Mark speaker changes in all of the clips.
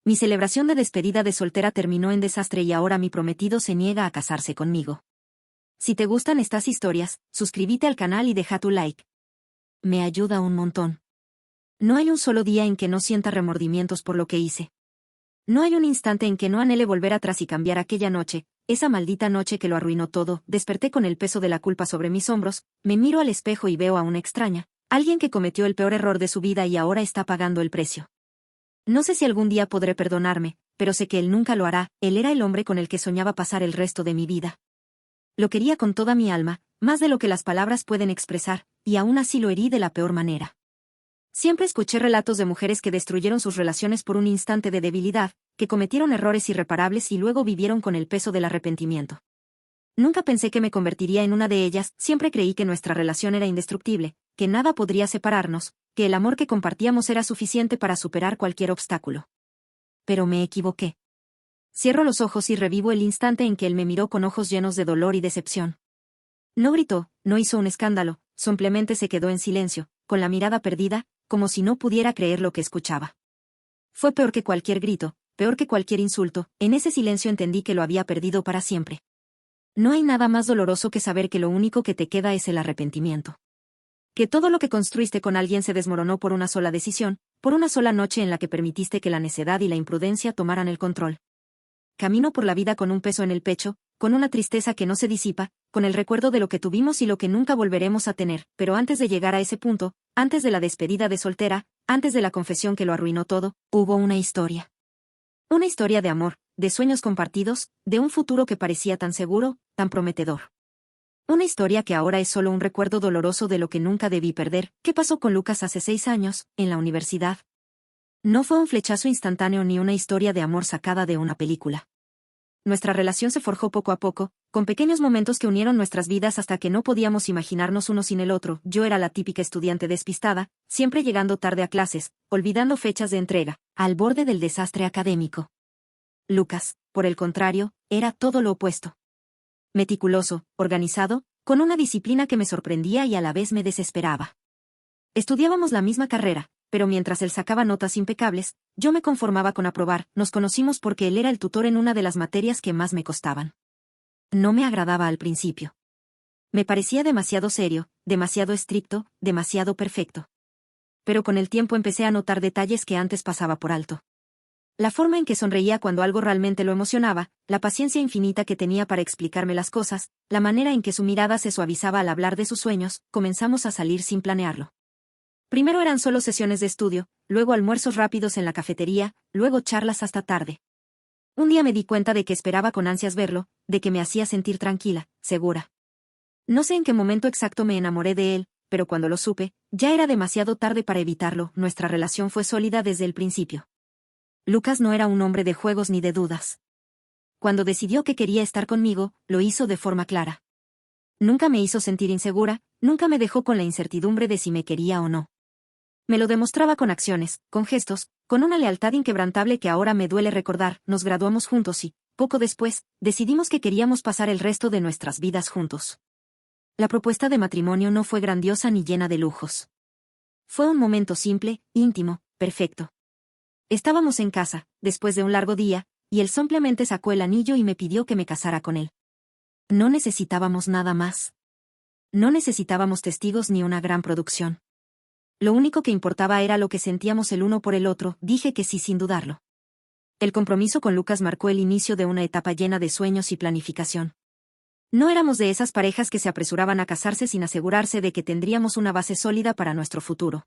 Speaker 1: Mi celebración de despedida de soltera terminó en desastre y ahora mi prometido se niega a casarse conmigo. Si te gustan estas historias, suscríbete al canal y deja tu like. Me ayuda un montón. No hay un solo día en que no sienta remordimientos por lo que hice. No hay un instante en que no anhele volver atrás y cambiar aquella noche, esa maldita noche que lo arruinó todo. Desperté con el peso de la culpa sobre mis hombros, me miro al espejo y veo a una extraña, alguien que cometió el peor error de su vida y ahora está pagando el precio. No sé si algún día podré perdonarme, pero sé que él nunca lo hará. Él era el hombre con el que soñaba pasar el resto de mi vida. Lo quería con toda mi alma, más de lo que las palabras pueden expresar, y aún así lo herí de la peor manera. Siempre escuché relatos de mujeres que destruyeron sus relaciones por un instante de debilidad, que cometieron errores irreparables y luego vivieron con el peso del arrepentimiento. Nunca pensé que me convertiría en una de ellas. Siempre creí que nuestra relación era indestructible, que nada podría separarnos, que el amor que compartíamos era suficiente para superar cualquier obstáculo. Pero me equivoqué. Cierro los ojos y revivo el instante en que él me miró con ojos llenos de dolor y decepción. No gritó, no hizo un escándalo, simplemente se quedó en silencio, con la mirada perdida, como si no pudiera creer lo que escuchaba. Fue peor que cualquier grito, peor que cualquier insulto. En ese silencio entendí que lo había perdido para siempre. No hay nada más doloroso que saber que lo único que te queda es el arrepentimiento. Que todo lo que construiste con alguien se desmoronó por una sola decisión, por una sola noche en la que permitiste que la necedad y la imprudencia tomaran el control. Camino por la vida con un peso en el pecho, con una tristeza que no se disipa, con el recuerdo de lo que tuvimos y lo que nunca volveremos a tener. Pero antes de llegar a ese punto, antes de la despedida de soltera, antes de la confesión que lo arruinó todo, hubo una historia. Una historia de amor, de sueños compartidos, de un futuro que parecía tan seguro, tan prometedor. Una historia que ahora es solo un recuerdo doloroso de lo que nunca debí perder. ¿Qué pasó con Lucas hace 6 años, en la universidad? No fue un flechazo instantáneo ni una historia de amor sacada de una película. Nuestra relación se forjó poco a poco, con pequeños momentos que unieron nuestras vidas hasta que no podíamos imaginarnos uno sin el otro. Yo era la típica estudiante despistada, siempre llegando tarde a clases, olvidando fechas de entrega, al borde del desastre académico. Lucas, por el contrario, era todo lo opuesto. Meticuloso, organizado, con una disciplina que me sorprendía y a la vez me desesperaba. Estudiábamos la misma carrera, pero mientras él sacaba notas impecables, yo me conformaba con aprobar. Nos conocimos porque él era el tutor en una de las materias que más me costaban. No me agradaba al principio. Me parecía demasiado serio, demasiado estricto, demasiado perfecto. Pero con el tiempo empecé a notar detalles que antes pasaba por alto. La forma en que sonreía cuando algo realmente lo emocionaba, la paciencia infinita que tenía para explicarme las cosas, la manera en que su mirada se suavizaba al hablar de sus sueños. Comenzamos a salir sin planearlo. Primero eran solo sesiones de estudio, luego almuerzos rápidos en la cafetería, luego charlas hasta tarde. Un día me di cuenta de que esperaba con ansias verlo, de que me hacía sentir tranquila, segura. No sé en qué momento exacto me enamoré de él, pero cuando lo supe, ya era demasiado tarde para evitarlo. Nuestra relación fue sólida desde el principio. Lucas no era un hombre de juegos ni de dudas. Cuando decidió que quería estar conmigo, lo hizo de forma clara. Nunca me hizo sentir insegura, nunca me dejó con la incertidumbre de si me quería o no. Me lo demostraba con acciones, con gestos, con una lealtad inquebrantable que ahora me duele recordar. Nos graduamos juntos y, poco después, decidimos que queríamos pasar el resto de nuestras vidas juntos. La propuesta de matrimonio no fue grandiosa ni llena de lujos. Fue un momento simple, íntimo, perfecto. Estábamos en casa, después de un largo día, y él simplemente sacó el anillo y me pidió que me casara con él. No necesitábamos nada más. No necesitábamos testigos ni una gran producción. Lo único que importaba era lo que sentíamos el uno por el otro. Dije que sí sin dudarlo. El compromiso con Lucas marcó el inicio de una etapa llena de sueños y planificación. No éramos de esas parejas que se apresuraban a casarse sin asegurarse de que tendríamos una base sólida para nuestro futuro.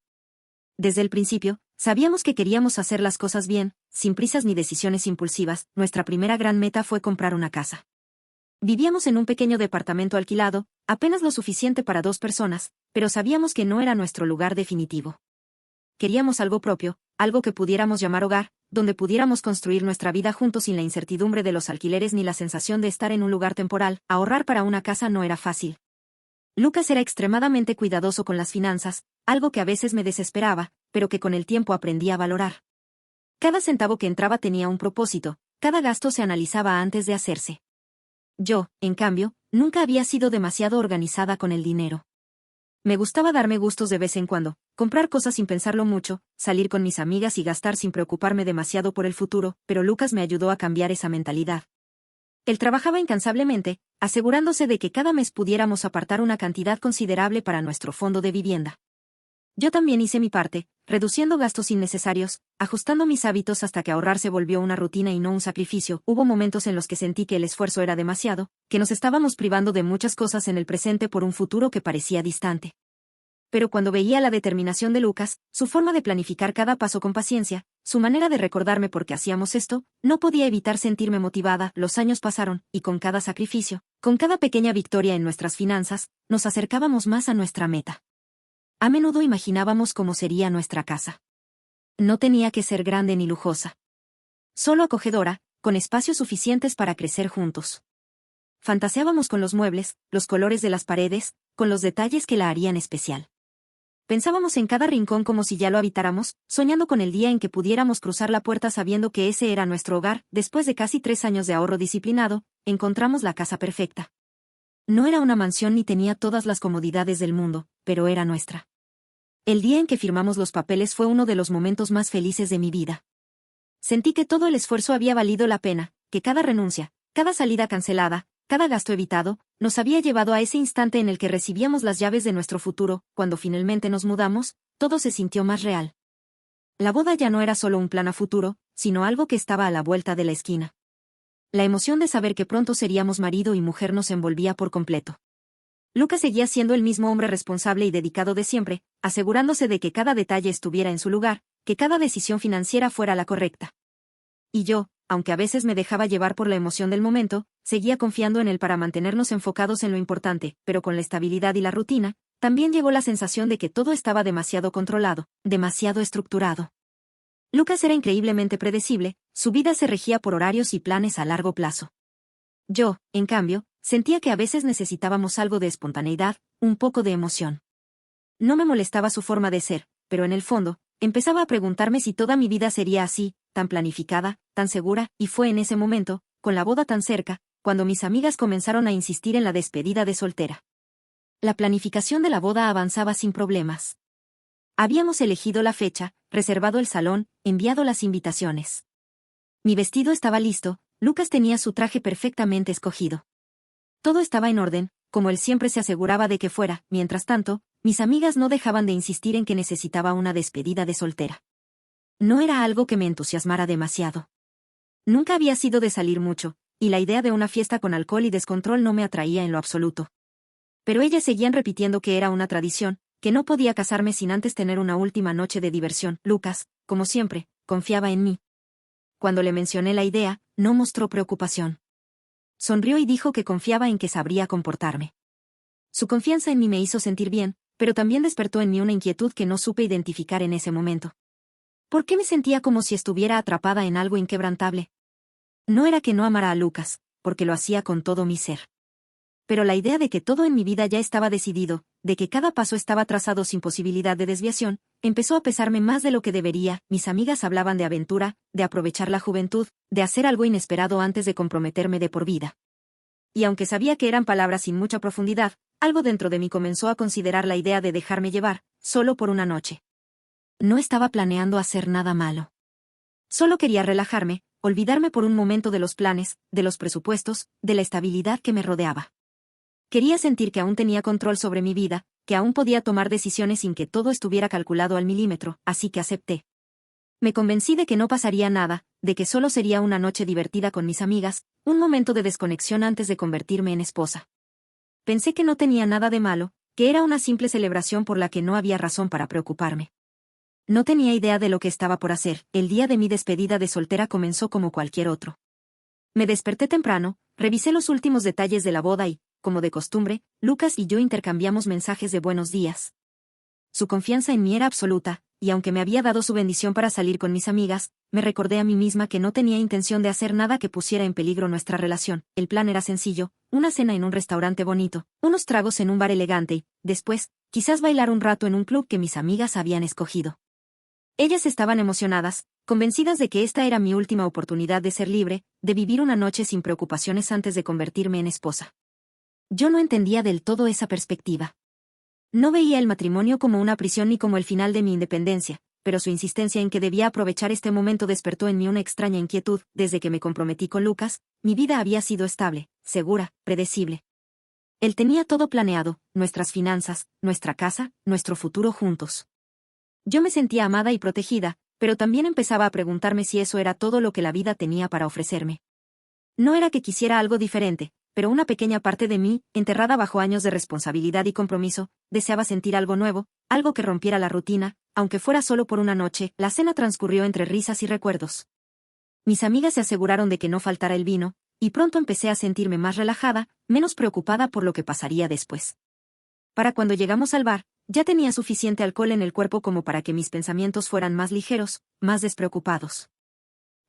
Speaker 1: Desde el principio, sabíamos que queríamos hacer las cosas bien, sin prisas ni decisiones impulsivas. Nuestra primera gran meta fue comprar una casa. Vivíamos en un pequeño departamento alquilado, apenas lo suficiente para 2 personas, pero sabíamos que no era nuestro lugar definitivo. Queríamos algo propio, algo que pudiéramos llamar hogar, donde pudiéramos construir nuestra vida juntos sin la incertidumbre de los alquileres ni la sensación de estar en un lugar temporal. Ahorrar para una casa no era fácil. Lucas era extremadamente cuidadoso con las finanzas, algo que a veces me desesperaba, pero que con el tiempo aprendí a valorar. Cada centavo que entraba tenía un propósito, cada gasto se analizaba antes de hacerse. Yo, en cambio, nunca había sido demasiado organizada con el dinero. Me gustaba darme gustos de vez en cuando, comprar cosas sin pensarlo mucho, salir con mis amigas y gastar sin preocuparme demasiado por el futuro, pero Lucas me ayudó a cambiar esa mentalidad. Él trabajaba incansablemente, asegurándose de que cada mes pudiéramos apartar una cantidad considerable para nuestro fondo de vivienda. Yo también hice mi parte, reduciendo gastos innecesarios, ajustando mis hábitos hasta que ahorrar se volvió una rutina y no un sacrificio. Hubo momentos en los que sentí que el esfuerzo era demasiado, que nos estábamos privando de muchas cosas en el presente por un futuro que parecía distante. Pero cuando veía la determinación de Lucas, su forma de planificar cada paso con paciencia, su manera de recordarme por qué hacíamos esto, no podía evitar sentirme motivada. Los años pasaron, y con cada sacrificio, con cada pequeña victoria en nuestras finanzas, nos acercábamos más a nuestra meta. A menudo imaginábamos cómo sería nuestra casa. No tenía que ser grande ni lujosa. Solo acogedora, con espacios suficientes para crecer juntos. Fantaseábamos con los muebles, los colores de las paredes, con los detalles que la harían especial. Pensábamos en cada rincón como si ya lo habitáramos, soñando con el día en que pudiéramos cruzar la puerta sabiendo que ese era nuestro hogar. Después de casi 3 años de ahorro disciplinado, encontramos la casa perfecta. No era una mansión ni tenía todas las comodidades del mundo, pero era nuestra. El día en que firmamos los papeles fue uno de los momentos más felices de mi vida. Sentí que todo el esfuerzo había valido la pena, que cada renuncia, cada salida cancelada, cada gasto evitado, nos había llevado a ese instante en el que recibíamos las llaves de nuestro futuro. Cuando finalmente nos mudamos, todo se sintió más real. La boda ya no era solo un plan a futuro, sino algo que estaba a la vuelta de la esquina. La emoción de saber que pronto seríamos marido y mujer nos envolvía por completo. Lucas seguía siendo el mismo hombre responsable y dedicado de siempre, asegurándose de que cada detalle estuviera en su lugar, que cada decisión financiera fuera la correcta. Y yo, aunque a veces me dejaba llevar por la emoción del momento, seguía confiando en él para mantenernos enfocados en lo importante, pero con la estabilidad y la rutina, también llegó la sensación de que todo estaba demasiado controlado, demasiado estructurado. Lucas era increíblemente predecible, su vida se regía por horarios y planes a largo plazo. Yo, en cambio, sentía que a veces necesitábamos algo de espontaneidad, un poco de emoción. No me molestaba su forma de ser, pero en el fondo, empezaba a preguntarme si toda mi vida sería así, tan planificada, tan segura, y fue en ese momento, con la boda tan cerca, cuando mis amigas comenzaron a insistir en la despedida de soltera. La planificación de la boda avanzaba sin problemas. Habíamos elegido la fecha, reservado el salón, enviado las invitaciones. Mi vestido estaba listo, Lucas tenía su traje perfectamente escogido. Todo estaba en orden, como él siempre se aseguraba de que fuera. Mientras tanto, mis amigas no dejaban de insistir en que necesitaba una despedida de soltera. No era algo que me entusiasmara demasiado. Nunca había sido de salir mucho, y la idea de una fiesta con alcohol y descontrol no me atraía en lo absoluto. Pero ellas seguían repitiendo que era una tradición, que no podía casarme sin antes tener una última noche de diversión. Lucas, como siempre, confiaba en mí. Cuando le mencioné la idea, no mostró preocupación. Sonrió y dijo que confiaba en que sabría comportarme. Su confianza en mí me hizo sentir bien, pero también despertó en mí una inquietud que no supe identificar en ese momento. ¿Por qué me sentía como si estuviera atrapada en algo inquebrantable? No era que no amara a Lucas, porque lo hacía con todo mi ser. Pero la idea de que todo en mi vida ya estaba decidido, de que cada paso estaba trazado sin posibilidad de desviación, empezó a pesarme más de lo que debería. Mis amigas hablaban de aventura, de aprovechar la juventud, de hacer algo inesperado antes de comprometerme de por vida. Y aunque sabía que eran palabras sin mucha profundidad, algo dentro de mí comenzó a considerar la idea de dejarme llevar, solo por una noche. No estaba planeando hacer nada malo. Solo quería relajarme, olvidarme por un momento de los planes, de los presupuestos, de la estabilidad que me rodeaba. Quería sentir que aún tenía control sobre mi vida, que aún podía tomar decisiones sin que todo estuviera calculado al milímetro, así que acepté. Me convencí de que no pasaría nada, de que solo sería una noche divertida con mis amigas, un momento de desconexión antes de convertirme en esposa. Pensé que no tenía nada de malo, que era una simple celebración por la que no había razón para preocuparme. No tenía idea de lo que estaba por hacer. El día de mi despedida de soltera comenzó como cualquier otro. Me desperté temprano, revisé los últimos detalles de la boda y, como de costumbre, Lucas y yo intercambiamos mensajes de buenos días. Su confianza en mí era absoluta, y aunque me había dado su bendición para salir con mis amigas, me recordé a mí misma que no tenía intención de hacer nada que pusiera en peligro nuestra relación. El plan era sencillo, una cena en un restaurante bonito, unos tragos en un bar elegante y, después, quizás bailar un rato en un club que mis amigas habían escogido. Ellas estaban emocionadas, convencidas de que esta era mi última oportunidad de ser libre, de vivir una noche sin preocupaciones antes de convertirme en esposa. Yo no entendía del todo esa perspectiva. No veía el matrimonio como una prisión ni como el final de mi independencia, pero su insistencia en que debía aprovechar este momento despertó en mí una extraña inquietud. Desde que me comprometí con Lucas, mi vida había sido estable, segura, predecible. Él tenía todo planeado, nuestras finanzas, nuestra casa, nuestro futuro juntos. Yo me sentía amada y protegida, pero también empezaba a preguntarme si eso era todo lo que la vida tenía para ofrecerme. No era que quisiera algo diferente, pero una pequeña parte de mí, enterrada bajo años de responsabilidad y compromiso, deseaba sentir algo nuevo, algo que rompiera la rutina, aunque fuera solo por una noche. La cena transcurrió entre risas y recuerdos. Mis amigas se aseguraron de que no faltara el vino, y pronto empecé a sentirme más relajada, menos preocupada por lo que pasaría después. Para cuando llegamos al bar, ya tenía suficiente alcohol en el cuerpo como para que mis pensamientos fueran más ligeros, más despreocupados.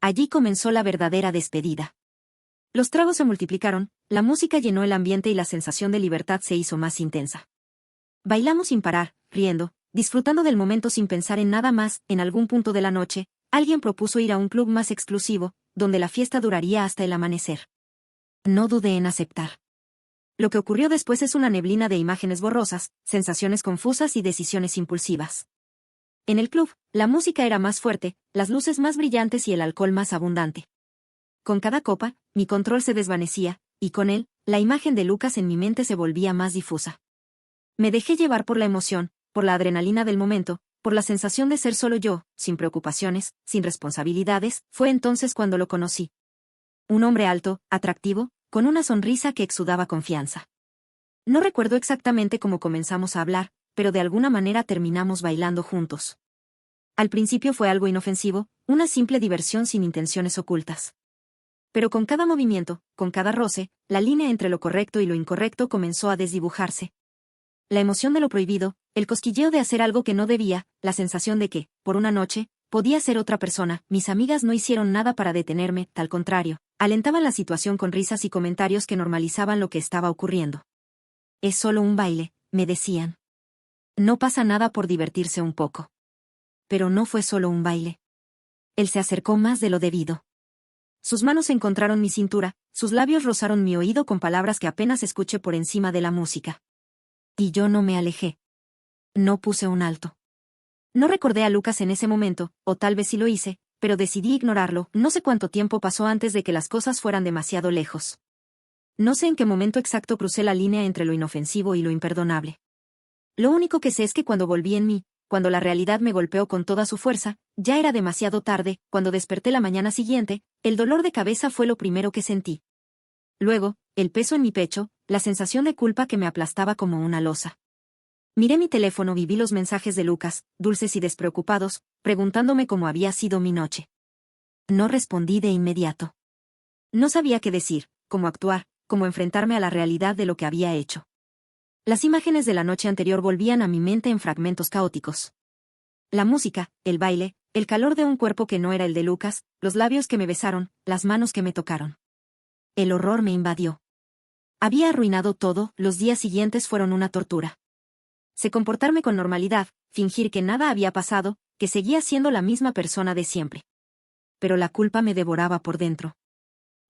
Speaker 1: Allí comenzó la verdadera despedida. Los tragos se multiplicaron, la música llenó el ambiente y la sensación de libertad se hizo más intensa. Bailamos sin parar, riendo, disfrutando del momento sin pensar en nada más. En algún punto de la noche, alguien propuso ir a un club más exclusivo, donde la fiesta duraría hasta el amanecer. No dudé en aceptar. Lo que ocurrió después es una neblina de imágenes borrosas, sensaciones confusas y decisiones impulsivas. En el club, la música era más fuerte, las luces más brillantes y el alcohol más abundante. Con cada copa, mi control se desvanecía, y con él, la imagen de Lucas en mi mente se volvía más difusa. Me dejé llevar por la emoción, por la adrenalina del momento, por la sensación de ser solo yo, sin preocupaciones, sin responsabilidades. Fue entonces cuando lo conocí. Un hombre alto, atractivo, con una sonrisa que exudaba confianza. No recuerdo exactamente cómo comenzamos a hablar, pero de alguna manera terminamos bailando juntos. Al principio fue algo inofensivo, una simple diversión sin intenciones ocultas. Pero con cada movimiento, con cada roce, la línea entre lo correcto y lo incorrecto comenzó a desdibujarse. La emoción de lo prohibido, el cosquilleo de hacer algo que no debía, la sensación de que, por una noche, podía ser otra persona. Mis amigas no hicieron nada para detenerme, al contrario, alentaban la situación con risas y comentarios que normalizaban lo que estaba ocurriendo. Es solo un baile, me decían. No pasa nada por divertirse un poco. Pero no fue solo un baile. Él se acercó más de lo debido. Sus manos encontraron mi cintura, sus labios rozaron mi oído con palabras que apenas escuché por encima de la música. Y yo no me alejé. No puse un alto. No recordé a Lucas en ese momento, o tal vez sí lo hice, pero decidí ignorarlo. No sé cuánto tiempo pasó antes de que las cosas fueran demasiado lejos. No sé en qué momento exacto crucé la línea entre lo inofensivo y lo imperdonable. Lo único que sé es que cuando volví en mí, cuando la realidad me golpeó con toda su fuerza, ya era demasiado tarde. Cuando desperté la mañana siguiente, el dolor de cabeza fue lo primero que sentí. Luego, el peso en mi pecho, la sensación de culpa que me aplastaba como una losa. Miré mi teléfono y vi los mensajes de Lucas, dulces y despreocupados, preguntándome cómo había sido mi noche. No respondí de inmediato. No sabía qué decir, cómo actuar, cómo enfrentarme a la realidad de lo que había hecho. Las imágenes de la noche anterior volvían a mi mente en fragmentos caóticos. La música, el baile, el calor de un cuerpo que no era el de Lucas, los labios que me besaron, las manos que me tocaron. El horror me invadió. Había arruinado todo. Los días siguientes fueron una tortura. Sé comportarme con normalidad, fingir que nada había pasado, que seguía siendo la misma persona de siempre. Pero la culpa me devoraba por dentro.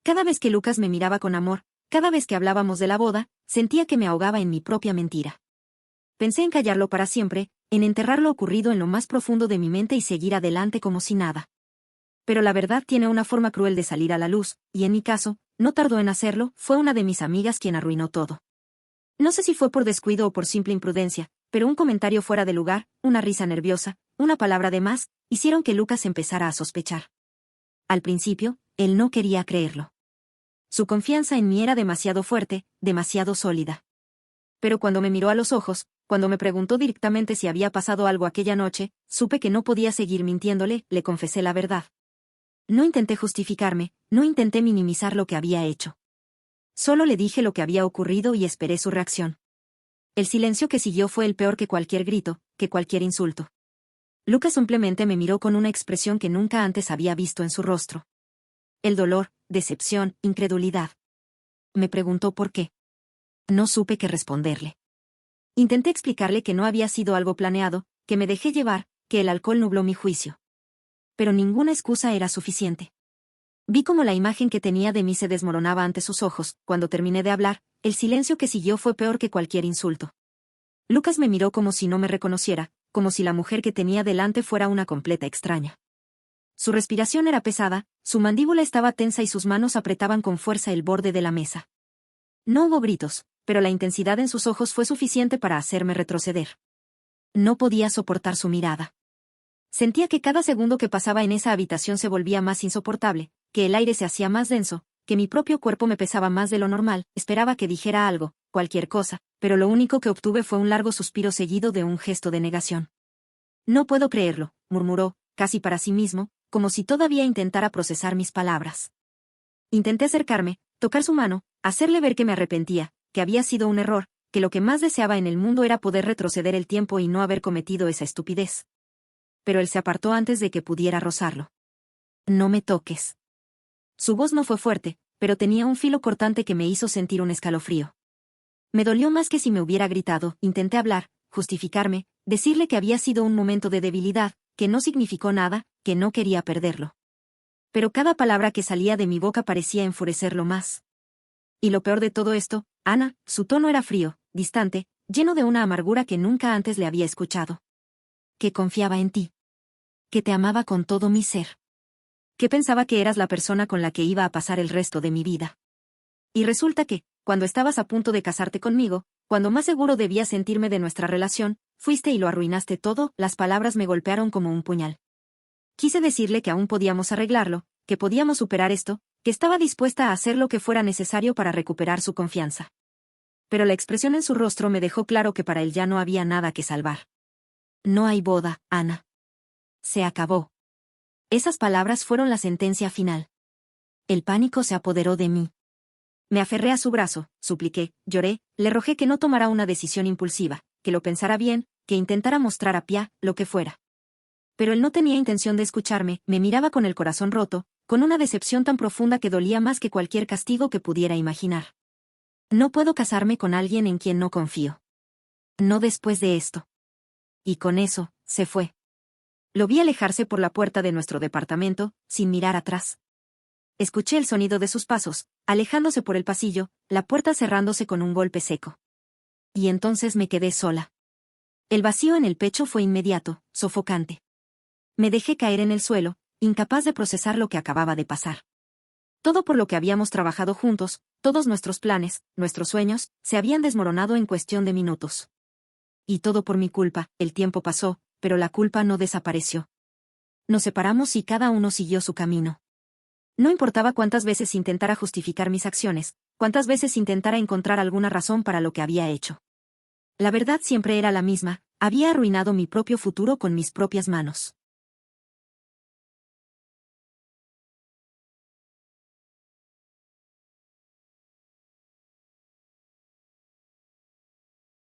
Speaker 1: Cada vez que Lucas me miraba con amor, cada vez que hablábamos de la boda, sentía que me ahogaba en mi propia mentira. Pensé en callarlo para siempre, en enterrar lo ocurrido en lo más profundo de mi mente y seguir adelante como si nada. Pero la verdad tiene una forma cruel de salir a la luz, y en mi caso, no tardó en hacerlo. Fue una de mis amigas quien arruinó todo. No sé si fue por descuido o por simple imprudencia, pero un comentario fuera de lugar, una risa nerviosa, una palabra de más, hicieron que Lucas empezara a sospechar. Al principio, él no quería creerlo. Su confianza en mí era demasiado fuerte, demasiado sólida. Pero cuando me miró a los ojos, cuando me preguntó directamente si había pasado algo aquella noche, supe que no podía seguir mintiéndole. Le confesé la verdad. No intenté justificarme, no intenté minimizar lo que había hecho. Solo le dije lo que había ocurrido y esperé su reacción. El silencio que siguió fue el peor que cualquier grito, que cualquier insulto. Lucas simplemente me miró con una expresión que nunca antes había visto en su rostro. El dolor, decepción, incredulidad. Me preguntó por qué. No supe qué responderle. Intenté explicarle que no había sido algo planeado, que me dejé llevar, que el alcohol nubló mi juicio. Pero ninguna excusa era suficiente. Vi cómo la imagen que tenía de mí se desmoronaba ante sus ojos. Cuando terminé de hablar, el silencio que siguió fue peor que cualquier insulto. Lucas me miró como si no me reconociera, como si la mujer que tenía delante fuera una completa extraña. Su respiración era pesada, su mandíbula estaba tensa y sus manos apretaban con fuerza el borde de la mesa. No hubo gritos, pero la intensidad en sus ojos fue suficiente para hacerme retroceder. No podía soportar su mirada. Sentía que cada segundo que pasaba en esa habitación se volvía más insoportable, que el aire se hacía más denso, que mi propio cuerpo me pesaba más de lo normal. Esperaba que dijera algo, cualquier cosa, pero lo único que obtuve fue un largo suspiro seguido de un gesto de negación. No puedo creerlo, murmuró, casi para sí mismo, como si todavía intentara procesar mis palabras. Intenté acercarme, tocar su mano, hacerle ver que me arrepentía, que había sido un error, que lo que más deseaba en el mundo era poder retroceder el tiempo y no haber cometido esa estupidez. Pero él se apartó antes de que pudiera rozarlo. No me toques. Su voz no fue fuerte, pero tenía un filo cortante que me hizo sentir un escalofrío. Me dolió más que si me hubiera gritado. Intenté hablar, justificarme, decirle que había sido un momento de debilidad, que no significó nada, que no quería perderlo. Pero cada palabra que salía de mi boca parecía enfurecerlo más. Y lo peor de todo esto, Ana, su tono era frío, distante, lleno de una amargura que nunca antes le había escuchado. Que confiaba en ti. Que te amaba con todo mi ser. Que pensaba que eras la persona con la que iba a pasar el resto de mi vida. Y resulta que, cuando estabas a punto de casarte conmigo, cuando más seguro debía sentirme de nuestra relación, fuiste y lo arruinaste todo. Las palabras me golpearon como un puñal. Quise decirle que aún podíamos arreglarlo, que podíamos superar esto, que estaba dispuesta a hacer lo que fuera necesario para recuperar su confianza. Pero la expresión en su rostro me dejó claro que para él ya no había nada que salvar. No hay boda, Ana. Se acabó. Esas palabras fueron la sentencia final. El pánico se apoderó de mí. Me aferré a su brazo, supliqué, lloré, le rogué que no tomara una decisión impulsiva, que lo pensara bien, que intentara mostrar a Pia, lo que fuera. Pero él no tenía intención de escucharme, me miraba con el corazón roto, con una decepción tan profunda que dolía más que cualquier castigo que pudiera imaginar. No puedo casarme con alguien en quien no confío. No después de esto. Y con eso, se fue. Lo vi alejarse por la puerta de nuestro departamento, sin mirar atrás. Escuché el sonido de sus pasos, alejándose por el pasillo, la puerta cerrándose con un golpe seco. Y entonces me quedé sola. El vacío en el pecho fue inmediato, sofocante. Me dejé caer en el suelo, incapaz de procesar lo que acababa de pasar. Todo por lo que habíamos trabajado juntos, todos nuestros planes, nuestros sueños, se habían desmoronado en cuestión de minutos. Y todo por mi culpa. El tiempo pasó, pero la culpa no desapareció. Nos separamos y cada uno siguió su camino. No importaba cuántas veces intentara justificar mis acciones, cuántas veces intentara encontrar alguna razón para lo que había hecho. La verdad siempre era la misma, había arruinado mi propio futuro con mis propias manos.